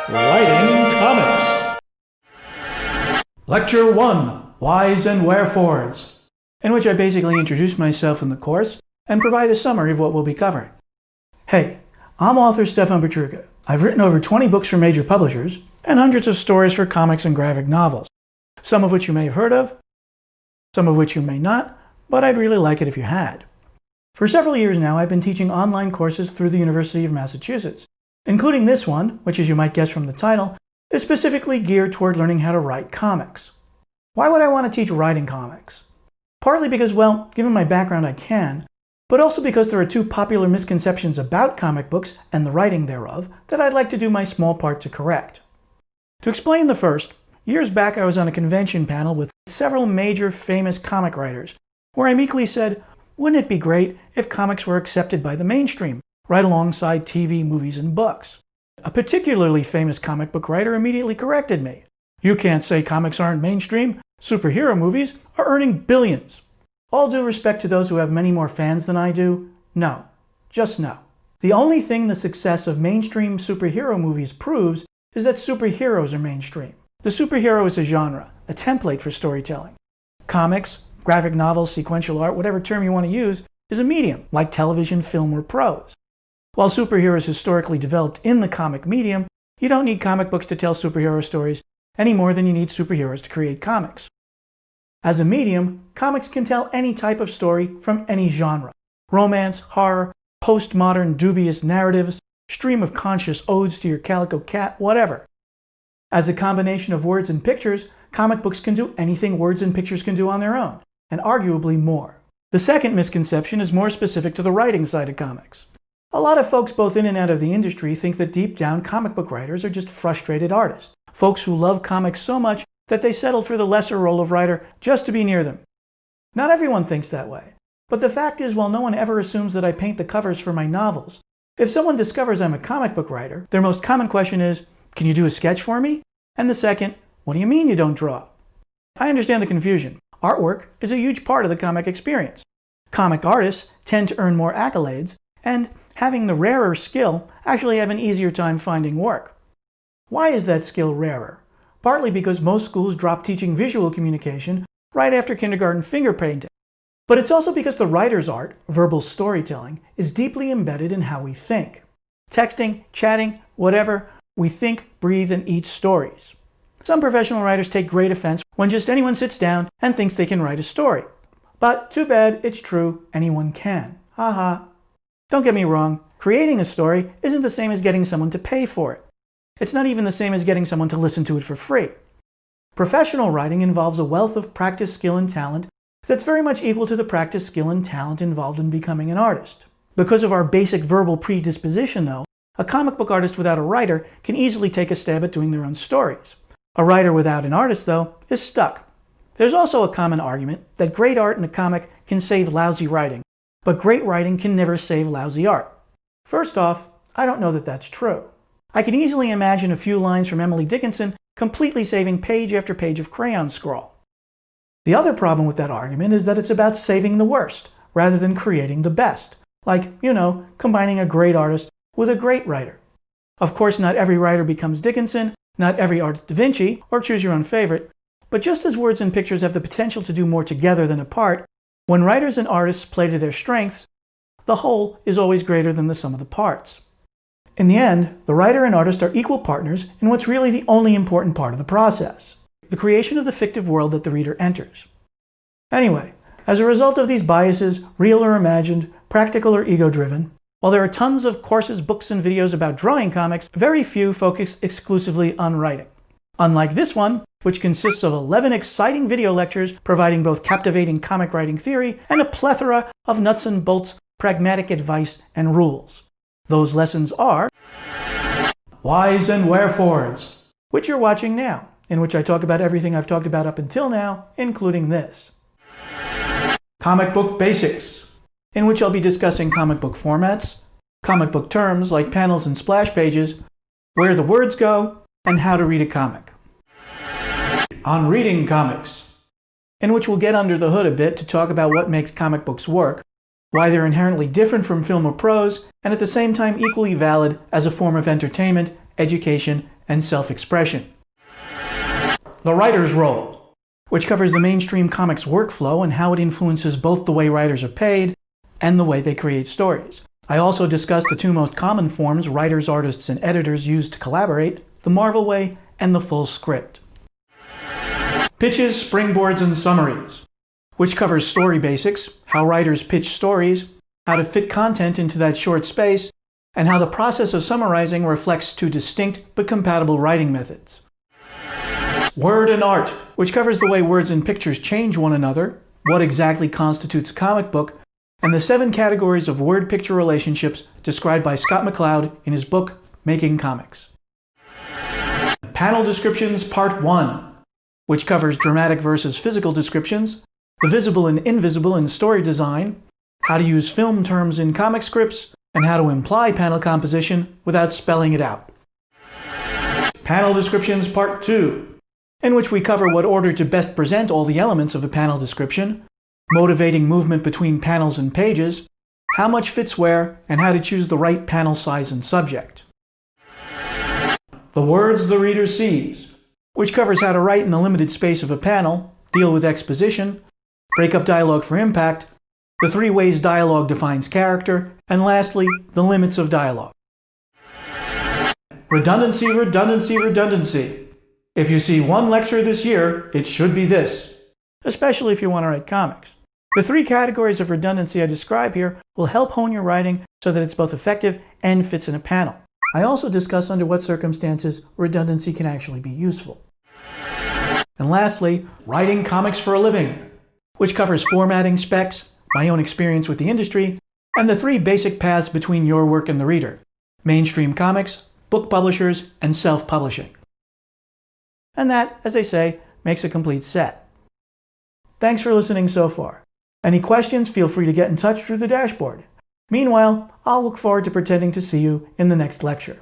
Writing Comics. Lecture 1, Whys and Wherefores, in which I basically introduce myself in the course and provide a summary of what we'll be covering. Hey, I'm author Stefan Petrucha. I've written over 20 books for major publishers and hundreds of stories for comics and graphic novels, some of which you may have heard of, some of which you may not, but I'd really like it if you had. For several years now, I've been teaching online courses through the University of Massachusetts, including this one, which, as you might guess from the title, is specifically geared toward learning how to write comics. Why would I want to teach writing comics? Partly because, well, given my background I can, but also because there are two popular misconceptions about comic books and the writing thereof that I'd like to do my small part to correct. To explain the first, years back I was on a convention panel with several major famous comic writers, where I meekly said, wouldn't it be great if comics were accepted by the mainstream, right alongside TV, movies, and books? A particularly famous comic book writer immediately corrected me. You can't say comics aren't mainstream. Superhero movies are earning billions. All due respect to those who have many more fans than I do, no. Just no. The only thing the success of mainstream superhero movies proves is that superheroes are mainstream. The superhero is a genre, a template for storytelling. Comics, graphic novels, sequential art, whatever term you want to use, is a medium, like television, film, or prose. While superheroes historically developed in the comic medium, you don't need comic books to tell superhero stories any more than you need superheroes to create comics. As a medium, comics can tell any type of story from any genre. Romance, horror, postmodern dubious narratives, stream of conscious odes to your calico cat, whatever. As a combination of words and pictures, comic books can do anything words and pictures can do on their own, and arguably more. The second misconception is more specific to the writing side of comics. A lot of folks both in and out of the industry think that deep down comic book writers are just frustrated artists, folks who love comics so much that they settled for the lesser role of writer just to be near them. Not everyone thinks that way, but the fact is, while no one ever assumes that I paint the covers for my novels, if someone discovers I'm a comic book writer, their most common question is, can you do a sketch for me? And the second, what do you mean you don't draw? I understand the confusion. Artwork is a huge part of the comic experience. Comic artists tend to earn more accolades, and having the rarer skill actually have an easier time finding work. Why is that skill rarer? Partly because most schools drop teaching visual communication right after kindergarten finger painting. But it's also because the writer's art, verbal storytelling, is deeply embedded in how we think. Texting, chatting, whatever, we think, breathe, and eat stories. Some professional writers take great offense when just anyone sits down and thinks they can write a story. But too bad, it's true, anyone can. Haha. Don't get me wrong, creating a story isn't the same as getting someone to pay for it. It's not even the same as getting someone to listen to it for free. Professional writing involves a wealth of practice, skill, and talent that's very much equal to the practice, skill, and talent involved in becoming an artist. Because of our basic verbal predisposition, though, a comic book artist without a writer can easily take a stab at doing their own stories. A writer without an artist, though, is stuck. There's also a common argument that great art in a comic can save lousy writing, but great writing can never save lousy art. First off, I don't know that that's true. I can easily imagine a few lines from Emily Dickinson completely saving page after page of crayon scrawl. The other problem with that argument is that it's about saving the worst, rather than creating the best. Like, combining a great artist with a great writer. Of course, not every writer becomes Dickinson, not every artist Da Vinci, or choose your own favorite, but just as words and pictures have the potential to do more together than apart, when writers and artists play to their strengths, the whole is always greater than the sum of the parts. In the end, the writer and artist are equal partners in what's really the only important part of the process, the creation of the fictive world that the reader enters. Anyway, as a result of these biases, real or imagined, practical or ego-driven, while there are tons of courses, books, and videos about drawing comics, very few focus exclusively on writing. Unlike this one, which consists of 11 exciting video lectures providing both captivating comic writing theory and a plethora of nuts and bolts, pragmatic advice, and rules. Those lessons are Whys and Wherefores, which you're watching now, in which I talk about everything I've talked about up until now, including this. Comic Book Basics, in which I'll be discussing comic book formats, comic book terms like panels and splash pages, where the words go, and how to read a comic. On Reading Comics, in which we'll get under the hood a bit to talk about what makes comic books work, why they're inherently different from film or prose, and at the same time equally valid as a form of entertainment, education, and self-expression. The writer's role, which covers the mainstream comics workflow and how it influences both the way writers are paid and the way they create stories. I also discussed the two most common forms writers, artists, and editors use to collaborate, the Marvel way and the full script. Pitches, springboards, and summaries, which covers story basics, how writers pitch stories, how to fit content into that short space, and how the process of summarizing reflects two distinct but compatible writing methods. Word and art, which covers the way words and pictures change one another, what exactly constitutes a comic book, and the 7 categories of word-picture relationships described by Scott McCloud in his book, Making Comics. Panel descriptions part 1, which covers dramatic versus physical descriptions, the visible and invisible in story design, how to use film terms in comic scripts, and how to imply panel composition without spelling it out. Panel descriptions part 2, in which we cover what order to best present all the elements of a panel description, motivating movement between panels and pages, how much fits where, and how to choose the right panel size and subject. The words the reader sees, which covers how to write in the limited space of a panel, deal with exposition, break up dialogue for impact, the 3 ways dialogue defines character, and lastly, the limits of dialogue. Redundancy, redundancy, redundancy. If you see one lecture this year, it should be this, especially if you want to write comics. The 3 categories of redundancy I describe here will help hone your writing so that it's both effective and fits in a panel. I also discuss under what circumstances redundancy can actually be useful. And lastly, writing comics for a living, which covers formatting specs, my own experience with the industry, and the 3 basic paths between your work and the reader: mainstream comics, book publishers, and self-publishing. And that, as they say, makes a complete set. Thanks for listening so far. Any questions, feel free to get in touch through the dashboard. Meanwhile, I'll look forward to pretending to see you in the next lecture.